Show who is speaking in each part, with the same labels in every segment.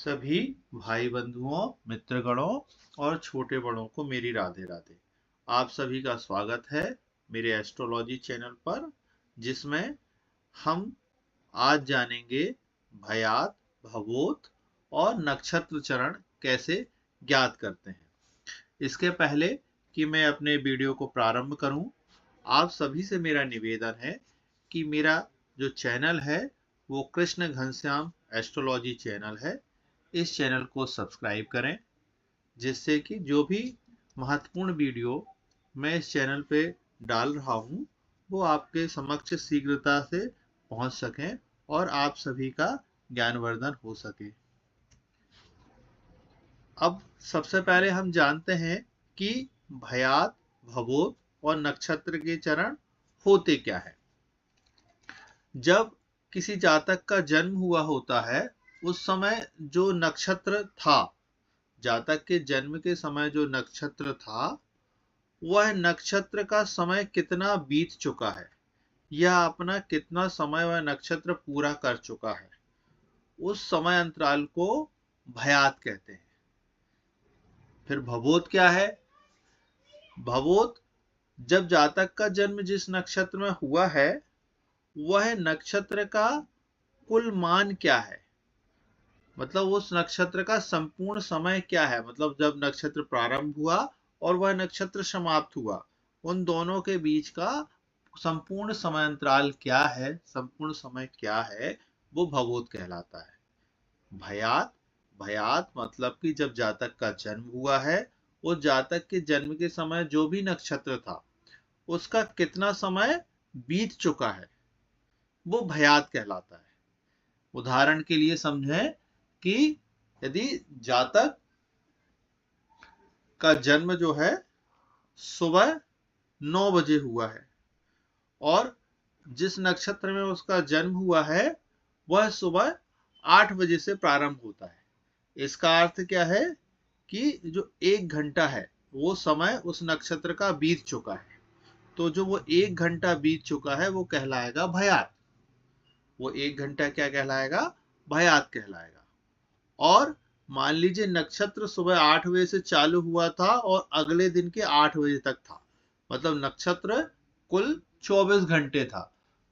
Speaker 1: सभी भाई बंधुओं, मित्रगणों और छोटे बड़ों को मेरी राधे राधे। आप सभी का स्वागत है मेरे एस्ट्रोलॉजी चैनल पर, जिसमें हम आज जानेंगे भयात, भवोत और नक्षत्र चरण कैसे ज्ञात करते हैं। इसके पहले कि मैं अपने वीडियो को प्रारंभ करूं, आप सभी से मेरा निवेदन है कि मेरा जो चैनल है वो कृष्ण घनश्याम एस्ट्रोलॉजी चैनल है। इस चैनल को सब्सक्राइब करें, जिससे कि जो भी महत्वपूर्ण वीडियो मैं इस चैनल पे डाल रहा हूं वो आपके समक्ष शीघ्रता से पहुंच सकें और आप सभी का ज्ञानवर्धन हो सके। अब सबसे पहले हम जानते हैं कि भयात, भवोत और नक्षत्र के चरण होते क्या है। जब किसी जातक का जन्म हुआ होता है, उस समय जो नक्षत्र था, जातक के जन्म के समय जो नक्षत्र था, वह नक्षत्र का समय कितना बीत चुका है या अपना कितना समय वह नक्षत्र पूरा कर चुका है, उस समय अंतराल को भयात कहते हैं। फिर भवोत क्या है? भवोत जब जातक का जन्म जिस नक्षत्र में हुआ है, वह नक्षत्र का कुल मान क्या है, मतलब उस नक्षत्र का संपूर्ण समय क्या है, मतलब जब नक्षत्र प्रारंभ हुआ और वह नक्षत्र समाप्त हुआ, उन दोनों के बीच का संपूर्ण समय अंतराल क्या है, संपूर्ण समय क्या है, वो भवोत कहलाता है। भयात, भयात मतलब कि जब जातक का जन्म हुआ है, उस जातक के जन्म के समय जो भी नक्षत्र था उसका कितना समय बीत चुका है, वो भयात कहलाता है। उदाहरण के लिए समझें कि यदि जातक का जन्म जो है सुबह 9 बजे हुआ है और जिस नक्षत्र में उसका जन्म हुआ है वह सुबह 8 बजे से प्रारंभ होता है, इसका अर्थ क्या है कि जो 1 घंटा है वो समय उस नक्षत्र का बीत चुका है। तो जो वो 1 घंटा बीत चुका है वो कहलाएगा भयात। वो 1 घंटा क्या कहलाएगा? भयात कहलाएगा। और मान लीजिए नक्षत्र सुबह 8 बजे से चालू हुआ था और अगले दिन के 8 बजे तक था, मतलब नक्षत्र कुल 24 घंटे था,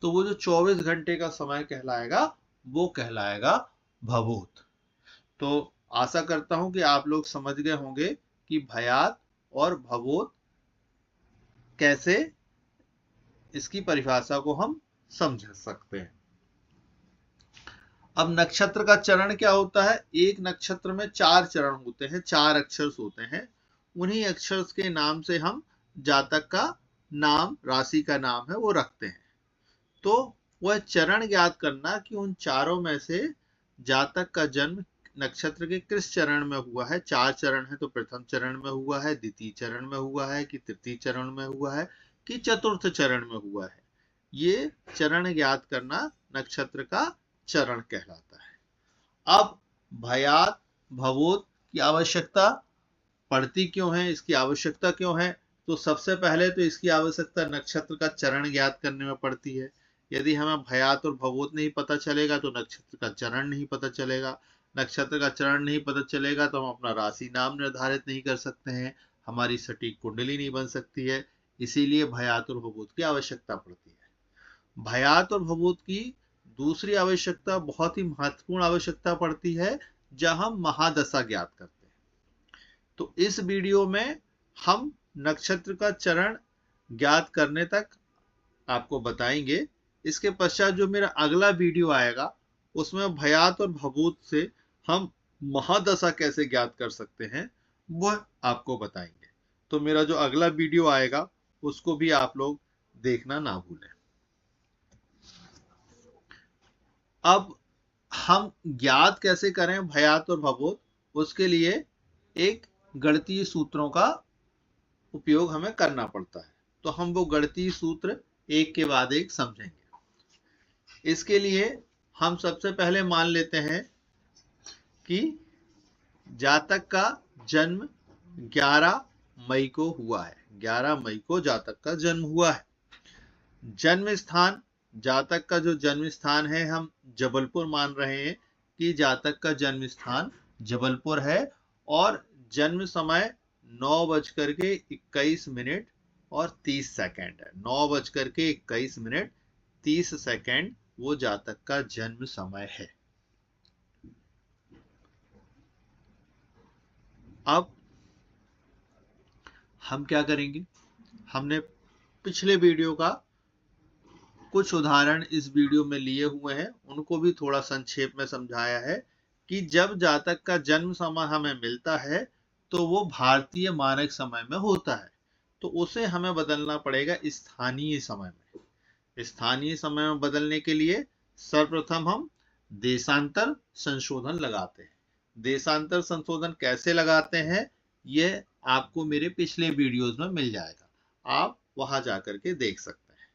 Speaker 1: तो वो जो 24 घंटे का समय कहलाएगा वो कहलाएगा भवोत। तो आशा करता हूं कि आप लोग समझ गए होंगे कि भयात और भवोत कैसे, इसकी परिभाषा को हम समझ सकते हैं। अब नक्षत्र का चरण क्या होता है? एक नक्षत्र में 4 चरण होते हैं, 4 अक्षर होते हैं। उन्हीं अक्षर के नाम से हम जातक का नाम, राशि का नाम है वो रखते हैं। तो वह चरण ज्ञात करना कि उन चारों में से जातक का जन्म नक्षत्र के किस चरण में हुआ है। 4 चरण है, तो प्रथम चरण में हुआ है, द्वितीय चरण में हुआ है, कि तृतीय चरण में हुआ है, कि चतुर्थ चरण में हुआ है। ये चरण ज्ञात करना नक्षत्र का चरण कहलाता है। अब भयात, भवोत की आवश्यकता पड़ती क्यों है, इसकी आवश्यकता क्यों है? तो सबसे पहले तो इसकी आवश्यकता नक्षत्र का चरण ज्ञात करने में पड़ती है। यदि हमें भयात और भवोत नहीं पता चलेगा तो नक्षत्र का चरण नहीं पता चलेगा। नक्षत्र का चरण नहीं पता चलेगा तो हम अपना राशि नाम निर्धारित नहीं कर सकते हैं, हमारी सटीक कुंडली नहीं बन सकती है। इसीलिए भयात और भवोत की आवश्यकता पड़ती है। भयात और भवोत की दूसरी आवश्यकता, बहुत ही महत्वपूर्ण आवश्यकता पड़ती है, जब हम महादशा ज्ञात करते हैं। तो इस वीडियो में हम नक्षत्र का चरण ज्ञात करने तक आपको बताएंगे। इसके पश्चात जो मेरा अगला वीडियो आएगा उसमें भयात और भवोत से हम महादशा कैसे ज्ञात कर सकते हैं वह आपको बताएंगे। तो मेरा जो अगला वीडियो आएगा उसको भी आप लोग देखना ना भूलें। अब हम ज्ञात कैसे करें भयात और भवोत, उसके लिए एक गणितीय सूत्रों का उपयोग हमें करना पड़ता है। तो हम वो गणितीय सूत्र एक के बाद एक समझेंगे। इसके लिए हम सबसे पहले मान लेते हैं कि जातक का जन्म 11 मई को हुआ है। 11 मई को जातक का जन्म हुआ है। जन्म स्थान, जातक का जो जन्म स्थान है हम जबलपुर मान रहे हैं कि जातक का जन्म स्थान जबलपुर है और जन्म समय 9:21 और 30 सेकंड है। 9:21 30 सेकंड वो जातक का जन्म समय है। अब हम क्या करेंगे, हमने पिछले वीडियो का कुछ उदाहरण इस वीडियो में लिए हुए हैं, उनको भी थोड़ा संक्षेप में समझाया है कि जब जातक का जन्म समय हमें मिलता है तो वो भारतीय मानक समय में होता है, तो उसे हमें बदलना पड़ेगा स्थानीय समय में। स्थानीय समय में बदलने के लिए सर्वप्रथम हम देशांतर संशोधन लगाते हैं। देशांतर संशोधन कैसे लगाते हैं ये आपको मेरे पिछले वीडियोस में मिल जाएगा, आप वहां जाकर के देख सकते हैं।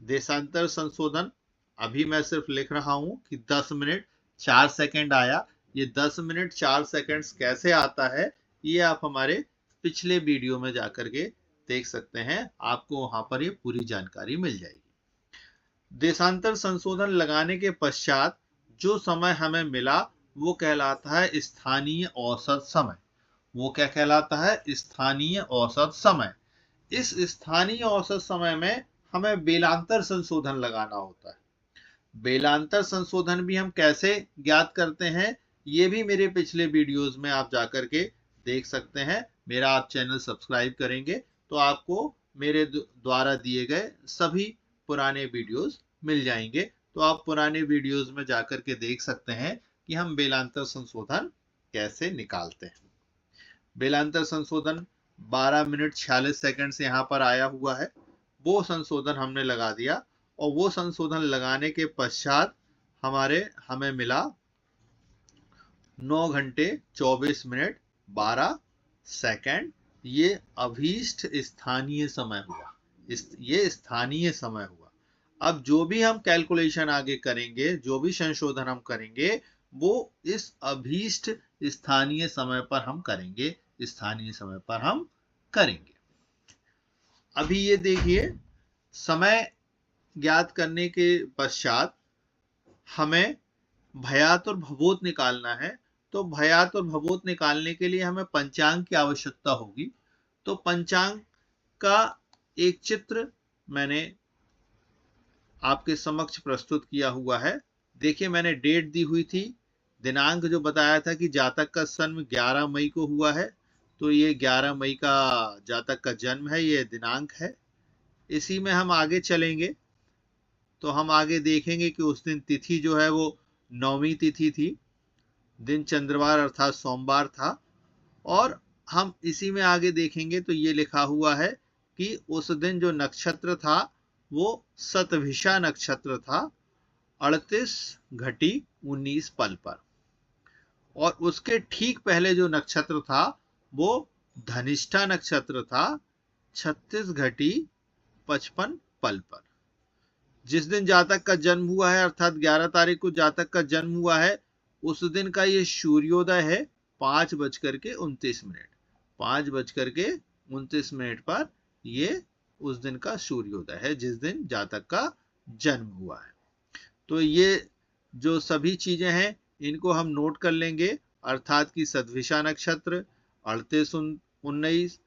Speaker 1: देशांतर संशोधन अभी मैं सिर्फ लिख रहा हूं कि 10 मिनट 4 सेकंड आया। ये 10 मिनट 4 सेकंड्स कैसे आता है ये आप हमारे पिछले वीडियो में जाकर के देख सकते हैं, आपको वहां पर ये पूरी जानकारी मिल जाएगी। देशांतर संशोधन लगाने के पश्चात जो समय हमें मिला वो कहलाता है स्थानीय औसत समय। वो क्या कहलाता है, स्थानीय औसत समय। इस स्थानीय औसत समय में हमें बेलांतर संशोधन लगाना होता है। बेलांतर संशोधन भी हम कैसे ज्ञात करते हैं ये भी मेरे पिछले वीडियोस में आप जाकर के देख सकते हैं। मेरा आप चैनल सब्सक्राइब करेंगे तो आपको मेरे द्वारा दिए गए सभी पुराने वीडियोस मिल जाएंगे, तो आप पुराने वीडियोस में जाकर के देख सकते हैं कि हम बेलांतर संशोधन कैसे निकालते हैं। बेलांतर संशोधन 12 मिनट 46 सेकंड से यहाँ पर आया हुआ है, वो संशोधन हमने लगा दिया और वो संशोधन लगाने के पश्चात हमें मिला 9 घंटे 24 मिनट 12 सेकंड। ये अभीष्ट स्थानीय समय हुआ, ये स्थानीय समय हुआ। अब जो भी हम कैलकुलेशन आगे करेंगे, जो भी संशोधन हम करेंगे वो इस अभीष्ट स्थानीय समय पर हम करेंगे, स्थानीय समय पर हम करेंगे। अभी ये देखिए, समय ज्ञात करने के पश्चात हमें भयात और भवोत निकालना है। तो भयात और भवोत निकालने के लिए हमें पंचांग की आवश्यकता होगी। तो पंचांग का एक चित्र मैंने आपके समक्ष प्रस्तुत किया हुआ है। देखिए, मैंने डेट दी हुई थी, दिनांक जो बताया था कि जातक का जन्म 11 मई को हुआ है, तो ये 11 मई का जातक का जन्म है, ये दिनांक है। इसी में हम आगे चलेंगे तो हम आगे देखेंगे कि उस दिन तिथि जो है वो 9वीं तिथि थी, दिन चंद्रवार अर्थात सोमवार था। और हम इसी में आगे देखेंगे तो ये लिखा हुआ है कि उस दिन जो नक्षत्र था वो शतभिषा नक्षत्र था, 38:19 पर। और उसके ठीक पहले जो नक्षत्र था वो धनिष्ठा नक्षत्र था, 36:55 पर। जिस दिन जातक का जन्म हुआ है अर्थात 11 तारीख को जातक का जन्म हुआ है, उस दिन का ये सूर्योदय है 5:29। 5:29 पर ये उस दिन का सूर्योदय है जिस दिन जातक का जन्म हुआ है। तो ये जो सभी चीजें हैं इनको हम नोट कर लेंगे, अर्थात कि सद्विषा नक्षत्र 38:19,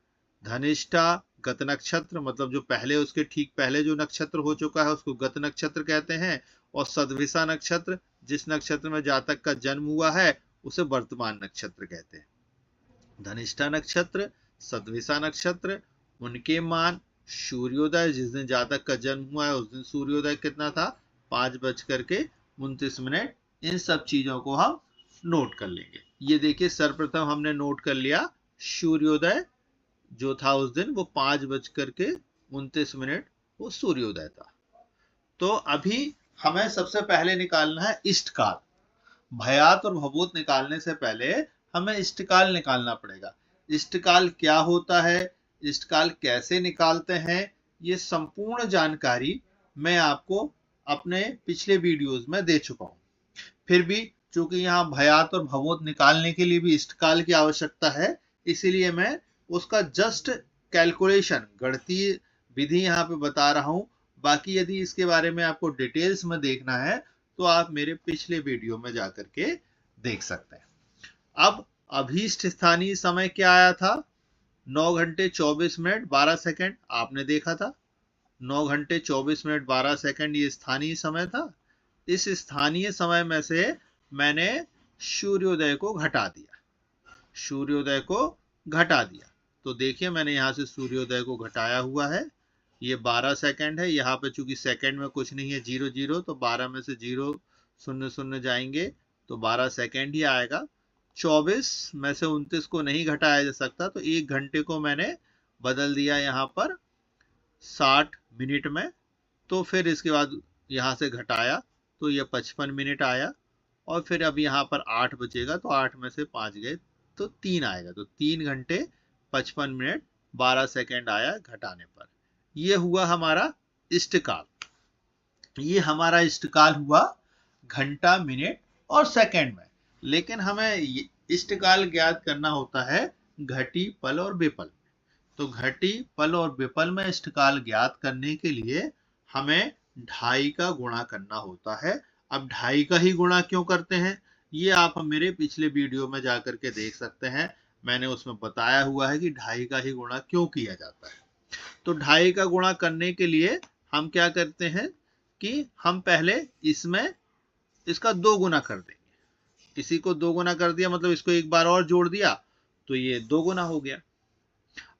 Speaker 1: धनिष्ठा गत नक्षत्र मतलब जो पहले उसके ठीक पहले जो नक्षत्र हो चुका है उसको गत नक्षत्र कहते हैं, और सद्विषा नक्षत्र जिस नक्षत्र में जातक का जन्म हुआ है उसे वर्तमान नक्षत्र कहते हैं। धनिष्ठा नक्षत्र, सद्विषा नक्षत्र, उनके मान, सूर्योदय जिस दिन जातक का जन्म हुआ है उस दिन सूर्योदय कितना था 5:29। इन सब चीजों को हम नोट कर लेंगे। ये देखिए, सर्वप्रथम हमने नोट कर लिया सूर्योदय जो था उस दिन वो 5:29 वो सूर्योदय था। तो अभी हमें सबसे पहले निकालना है इष्टकाल। भयात और भवोत निकालने से पहले हमें इष्टकाल निकालना पड़ेगा। इष्टकाल क्या होता है, इष्टकाल कैसे निकालते हैं, ये संपूर्ण जानकारी मैं आपको अपने पिछले वीडियोस में दे चुका हूं। फिर भी चूंकि यहाँ भयात और भवोत निकालने के लिए भी इष्टकाल की आवश्यकता है, इसीलिए मैं उसका जस्ट कैलकुलेशन गणितीय विधि यहाँ पे बता रहा हूं। बाकी यदि इसके बारे में आपको डिटेल्स में देखना है तो आप मेरे पिछले वीडियो में जाकर के देख सकते हैं। अब अभीष्ट स्थानीय समय क्या आया था? 9 घंटे 24 मिनट 12 सेकंड, आपने देखा था 9 घंटे 24 मिनट 12 सेकंड ये स्थानीय समय था। इस स्थानीय समय में से मैंने सूर्योदय को घटा दिया, सूर्योदय को घटा दिया। तो देखिए मैंने यहाँ से सूर्योदय को घटाया हुआ है, ये 12 सेकंड है। यहाँ पे चूंकि सेकंड में कुछ नहीं है, 0 0, तो 12 में से 0 0 0 जाएंगे तो 12 सेकंड ही आएगा। 24 में से 29 को नहीं घटाया जा सकता, तो 1 घंटे को मैंने बदल दिया यहाँ पर 60 मिनट में। तो फिर इसके बाद यहाँ से घटाया तो ये 55 मिनट आया, और फिर अब यहाँ पर 8 बचेगा, तो 8 में से 5 गए तो 3 आएगा। तो 3 घंटे 55 मिनट 12 सेकंड आया घटाने पर। ये हुआ हमारा इष्टकाल। ये हमारा इष्टकाल हुआ घंटा, मिनट और सेकंड में। लेकिन हमें इष्टकाल ज्ञात करना होता है घटी, पल और विपल। तो घटी, पल और विपल में इष्टकाल ज्ञात करने के लिए हमें 2.5 का गुणा करना होता है। अब 2.5 का ही गुणा क्यों करते हैं, ये आप मेरे पिछले वीडियो में जाकर के देख सकते हैं। मैंने उसमें बताया हुआ है कि 2.5 का ही गुणा क्यों किया जाता है। तो 2.5 का गुणा करने के लिए हम क्या करते हैं कि हम पहले इसमें इसका 2 गुना कर देंगे। इसी को 2 गुना कर दिया, मतलब इसको एक बार और जोड़ दिया तो ये 2 गुना हो गया।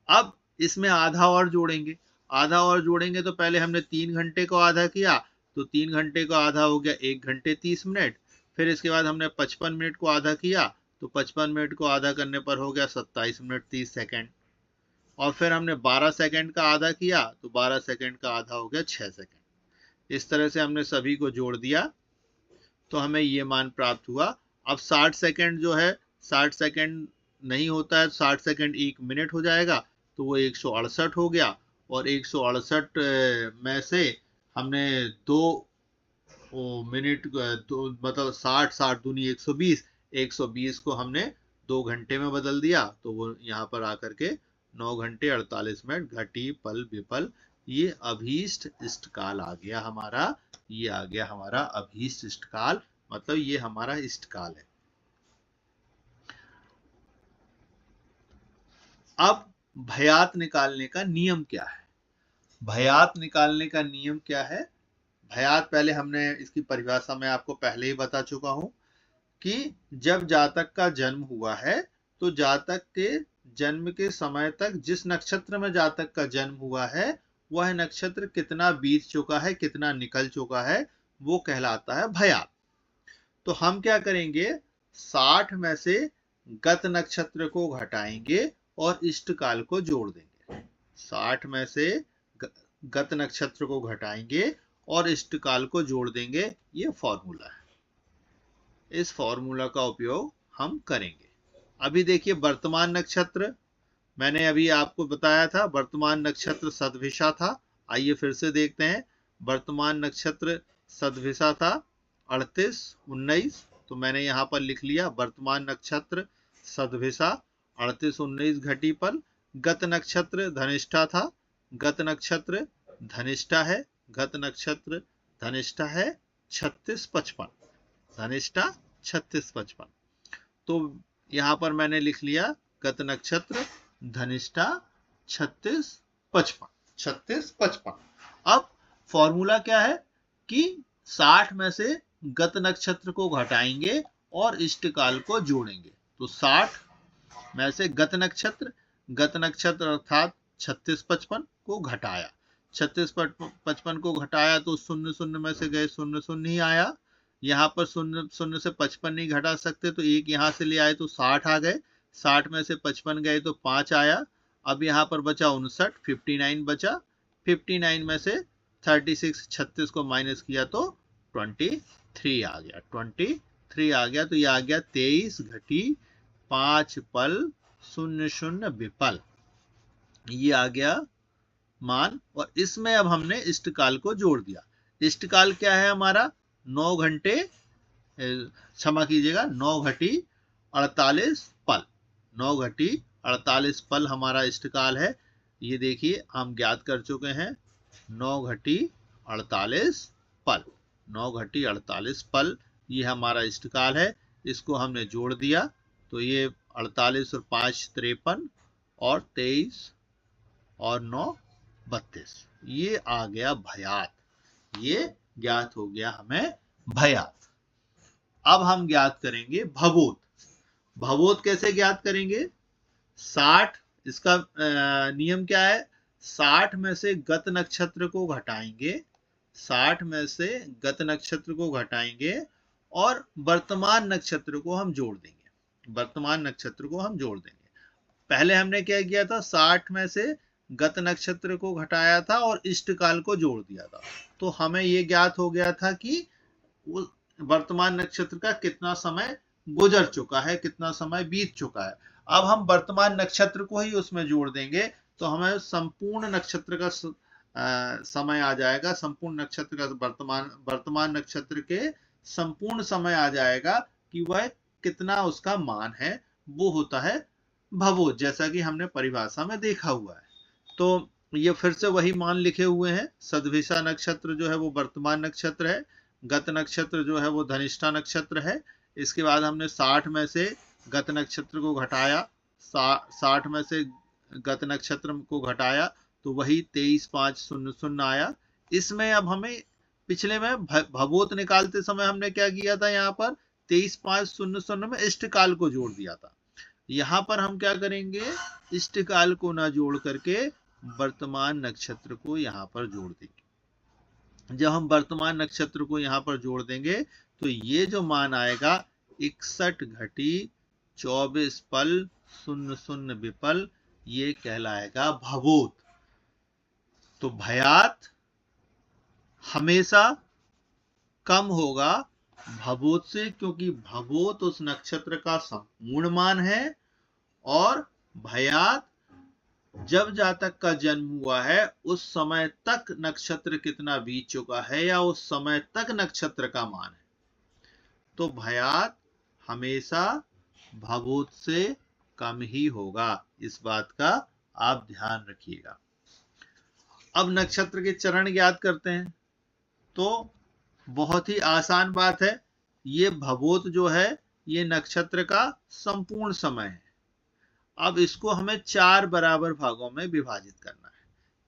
Speaker 1: अब इसमें आधा और जोड़ेंगे, आधा और जोड़ेंगे तो पहले हमने 3 घंटे को आधा किया, तो 3 घंटे को आधा हो गया 1 घंटे 30 मिनट। फिर इसके बाद हमने 55 मिनट को आधा किया, तो 55 मिनट को आधा करने पर हो गया 27 मिनट 30 सेकंड। और फिर हमने 12 सेकंड का आधा किया, तो 12 सेकंड का आधा हो गया 6 सेकंड। इस तरह से हमने सभी को जोड़ दिया तो हमें ये मान प्राप्त हुआ। अब 60 सेकंड जो है, 60 सेकंड नहीं होता है, 60 सेकंड 1 मिनट हो जाएगा, तो वो 168 हो गया। और 168 में से हमने 2 मिनट, तो मतलब 60 60 दूनी 120, 120 को हमने 2 घंटे में बदल दिया, तो वो यहाँ पर आकर के 9 घंटे 48 मिनट घटी, पल, विपल, ये अभीष्ट इष्टकाल आ गया हमारा। ये आ गया हमारा अभीष्ट इष्टकाल, मतलब ये हमारा इष्टकाल है। अब भयात निकालने का नियम क्या है? भयात निकालने का नियम क्या है? भयात पहले हमने इसकी परिभाषा में आपको पहले ही बता चुका हूं कि जब जातक का जन्म हुआ है, तो जातक के जन्म के समय तक जिस नक्षत्र में जातक का जन्म हुआ है, वह नक्षत्र कितना बीत चुका है, कितना निकल चुका है, वो कहलाता है भयात। तो हम क्या करेंगे, 60 में से गत नक्षत्र को घटाएंगे और इष्टकाल को जोड़ देंगे। 60 में से गत नक्षत्र को घटाएंगे और इष्टकाल को जोड़ देंगे। ये फॉर्मूला है, इस फॉर्मूला का उपयोग हम करेंगे। अभी देखिए वर्तमान नक्षत्र, मैंने अभी आपको बताया था वर्तमान नक्षत्र सदभिषा था। आइए फिर से देखते हैं। वर्तमान नक्षत्र सदभिषा था 38 19, तो मैंने यहाँ पर लिख लिया वर्तमान नक्षत्र सदभिषा 38 19 घटी पल। गत नक्षत्र धनिष्ठा था, गत नक्षत्र धनिष्ठा है, गत नक्षत्र धनिष्ठा है 36 55, धनिष्ठा 36 55। तो यहाँ पर मैंने लिख लिया गत नक्षत्र धनिष्ठा 36 55, 36 55। अब फॉर्मूला क्या है कि 60 में से गत नक्षत्र को घटाएंगे और इष्टकाल को जोड़ेंगे। तो 60 में से गत नक्षत्र अर्थात 36 55 को घटाया, 36 55 को घटाया तो 0 0 में से गए 0 0 ही आया। यहाँ पर 0 0 से 55 नहीं घटा सकते, तो एक यहाँ से ले आए तो 60 आ गए, 60 में से 55 गए तो 5 आया। अब यहाँ पर बचा 59, 59 बचा, 59 में से 36 36 को माइनस किया तो 23 आ गया, 23 आ गया। तो ये आ गया 23 घटी 5 पल 0 0 विपल, ये आ गया मान। और इसमें अब हमने इष्टकाल को जोड़ दिया। इष्टकाल क्या है हमारा, 9 घंटे, क्षमा कीजिएगा 9 घटी 48 पल, 9 घटी 48 पल हमारा इष्टकाल है। ये देखिए हम ज्ञात कर चुके हैं 9 घटी 48 पल, 9 घटी 48 पल, ये हमारा इष्टकाल है। इसको हमने जोड़ दिया तो ये 48 और 5 53 और 23 और 9 32, ये आ गया भयात। ये ज्ञात हो गया हमें भयात। अब हम ज्ञात करेंगे भवोत। भवोत कैसे ज्ञात करेंगे? 60, इसका नियम क्या है? 60 में से गत नक्षत्र को घटाएंगे, 60 में से गत नक्षत्र को घटाएंगे और वर्तमान नक्षत्र को हम जोड़ देंगे, वर्तमान नक्षत्र को हम जोड़ देंगे। पहले हमने क्या किया था? 60 में से गत नक्षत्र को घटाया था और इष्टकाल को जोड़ दिया था, तो हमें ये ज्ञात हो गया था कि वर्तमान नक्षत्र का कितना समय गुजर चुका है, कितना समय बीत चुका है। अब हम वर्तमान नक्षत्र को ही उसमें जोड़ देंगे तो हमें संपूर्ण नक्षत्र का समय आ जाएगा, संपूर्ण नक्षत्र का वर्तमान नक्षत्र के संपूर्ण समय आ जाएगा कि वह कितना उसका मान है, वो होता है भवोत, जैसा कि हमने परिभाषा में देखा हुआ है। तो ये फिर से वही मान लिखे हुए हैं। सद्भिषा नक्षत्र जो है वो वर्तमान नक्षत्र है, गत नक्षत्र जो है वो धनिष्ठा नक्षत्र है। इसके बाद हमने 60 में से गत नक्षत्र को घटाया, 60 में से गत नक्षत्र को घटाया तो वही 23,500 आया। इसमें अब हमें पिछले में भवोत निकालते समय हमने क्या किया था? यहाँ पर 23,500 में इष्टकाल को जोड़ दिया था। यहाँ पर हम क्या करेंगे? इष्टकाल को ना जोड़ करके वर्तमान नक्षत्र को यहाँ पर जोड़ देंगे। जब हम वर्तमान नक्षत्र को यहाँ पर जोड़ देंगे तो ये जो मान आएगा 61 घटी 24 पल 00 विपल, ये कहलाएगा भवोत। तो भयात हमेशा कम होगा भवोत से, क्योंकि भवोत उस नक्षत्र का संपूर्ण मान है और भयात जब जातक का जन्म हुआ है उस समय तक नक्षत्र कितना बीत चुका है या उस समय तक नक्षत्र का मान है। तो भयात हमेशा भवोत से कम ही होगा, इस बात का आप ध्यान रखिएगा। अब नक्षत्र के चरण ज्ञात करते हैं। तो बहुत ही आसान बात है, ये भवोत जो है ये नक्षत्र का संपूर्ण समय है। अब इसको हमें 4 बराबर भागों में विभाजित करना है,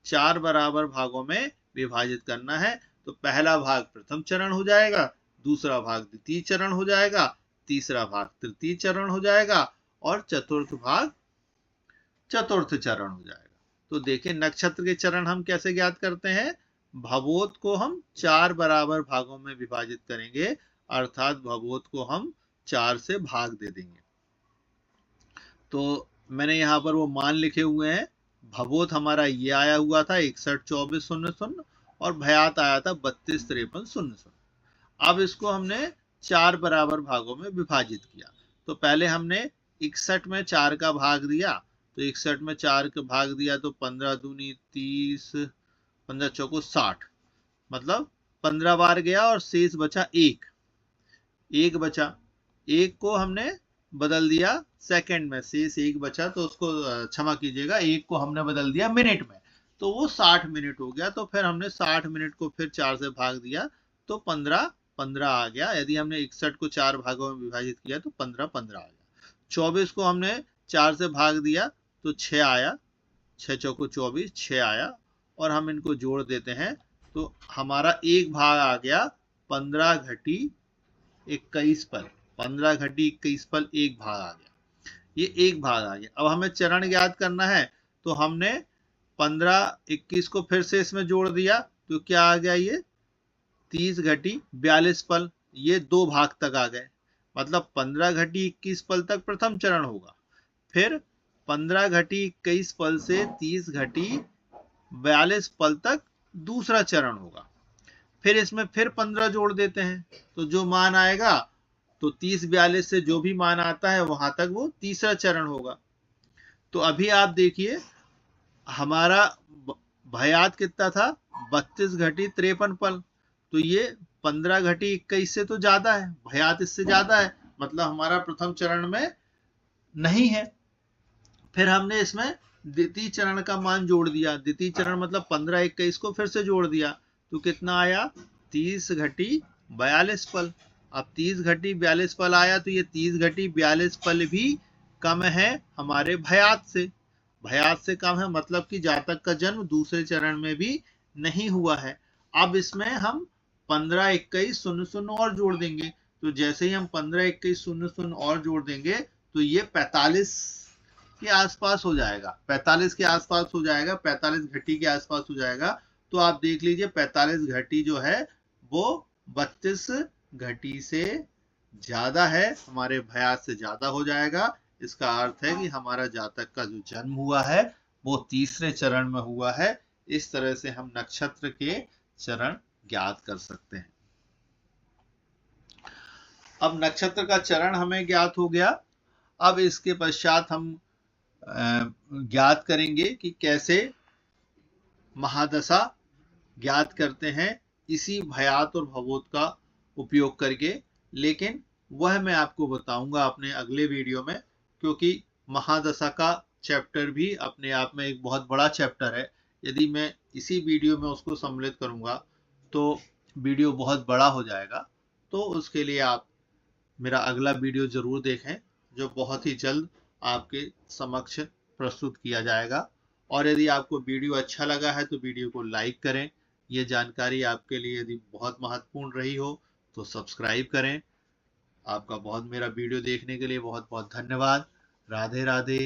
Speaker 1: 4 बराबर भागों में विभाजित करना है। तो पहला भाग प्रथम चरण हो जाएगा, दूसरा भाग द्वितीय चरण हो जाएगा, तीसरा भाग तृतीय चरण हो जाएगा और चतुर्थ भाग चतुर्थ चरण हो जाएगा। तो देखिए नक्षत्र के चरण हम कैसे ज्ञात करते हैं? भवोत को हम 4 बराबर भागों में विभाजित करेंगे, अर्थात भवोत को हम 4 से भाग दे देंगे। तो मैंने यहाँ पर वो मान लिखे हुए हैं। भवोत हमारा ये आया हुआ था 61,24,00 और भयात आया था 32,53,00। अब इसको हमने 4 बराबर भागों में विभाजित किया। तो पहले हमने 61 में 4 का भाग दिया, तो 61 में 4 का भाग दिया तो 15 दूनी 30, 15 चौको 60, मतलब 15 बार गया और शेष बचा 1 बचा। 1 को हमने बदल दिया सेकंड में, शेष 1 बचा तो उसको क्षमा कीजिएगा 1 को हमने बदल दिया मिनट में, तो वो 60 मिनट हो गया। तो फिर हमने 60 मिनट को फिर 4 से भाग दिया तो 15 आ गया। यदि हमने 61 को 4 भागों में विभाजित किया तो 15 आ गया। 24 को हमने 4 से भाग दिया तो 6 आया, 6 चौको 24, 6 आया और हम इनको जोड़ देते हैं तो हमारा एक भाग आ गया 15 घटी 21 पल, 15 घटी 21 पल एक भाग आ गया, ये एक भाग आ गया। अब हमें चरण ज्ञात करना है तो हमने 15 21 को फिर से इसमें जोड़ दिया तो क्या आ गया? ये 30 घटी 42 पल, ये 2 भाग तक आ गए, मतलब 15 घटी 21 पल तक प्रथम चरण होगा, फिर 15 घटी 21 पल से 30 घटी 42 पल तक दूसरा चरण होगा। फिर इसमें फिर 15 जोड़ देते हैं तो जो मान आएगा तो 30-42 से जो भी मान आता है वहां तक वो तीसरा चरण होगा। तो अभी आप देखिए हमारा भयात कितना था? 32 घटी 53 पल, तो ये 15 घटी 21 से तो ज्यादा है, भयात इससे ज्यादा है, मतलब हमारा प्रथम चरण में नहीं है। फिर हमने इसमें द्वितीय चरण का मान जोड़ दिया, द्वितीय चरण मतलब 15-21 को फिर से जोड़ दिया तो कितना आया? 30 घटी 42 पल, अब 30 घटी 42 पल आया तो ये 30 घटी 42 पल भी कम है हमारे भयात से। भयात से कम है मतलब कि जातक का जन्म दूसरे चरण में भी नहीं हुआ है। अब इसमें हम 15 21 शून्य शून्य और जोड़ देंगे। तो जैसे ही हम 15 21 शून्य शून्य और जोड़ देंगे तो ये 45 के आसपास हो जाएगा, 45 के आसपास हो जाएगा, 45 घटी के आसपास हो जाएगा। तो आप देख लीजिए 45 घटी जो है वो 32 घटी से ज्यादा है, हमारे भयात से ज्यादा हो जाएगा। इसका अर्थ है कि हमारा जातक का जो जन्म हुआ है वो तीसरे चरण में हुआ है। इस तरह से हम नक्षत्र के चरण ज्ञात कर सकते हैं। अब नक्षत्र का चरण हमें ज्ञात हो गया। अब इसके पश्चात हम ज्ञात करेंगे कि कैसे महादशा ज्ञात करते हैं इसी भयात और भवोत का उपयोग करके। लेकिन वह मैं आपको बताऊंगा अपने अगले वीडियो में, क्योंकि महादशा का चैप्टर भी अपने आप में एक बहुत बड़ा चैप्टर है। यदि मैं इसी वीडियो में उसको सम्मिलित करूंगा तो वीडियो बहुत बड़ा हो जाएगा। तो उसके लिए आप मेरा अगला वीडियो जरूर देखें, जो बहुत ही जल्द आपके समक्ष प्रस्तुत किया जाएगा। और यदि आपको वीडियो अच्छा लगा है तो वीडियो को लाइक करें। ये जानकारी आपके लिए यदि बहुत महत्वपूर्ण रही हो तो सब्सक्राइब करें। आपका बहुत मेरा वीडियो देखने के लिए बहुत बहुत धन्यवाद। राधे राधे।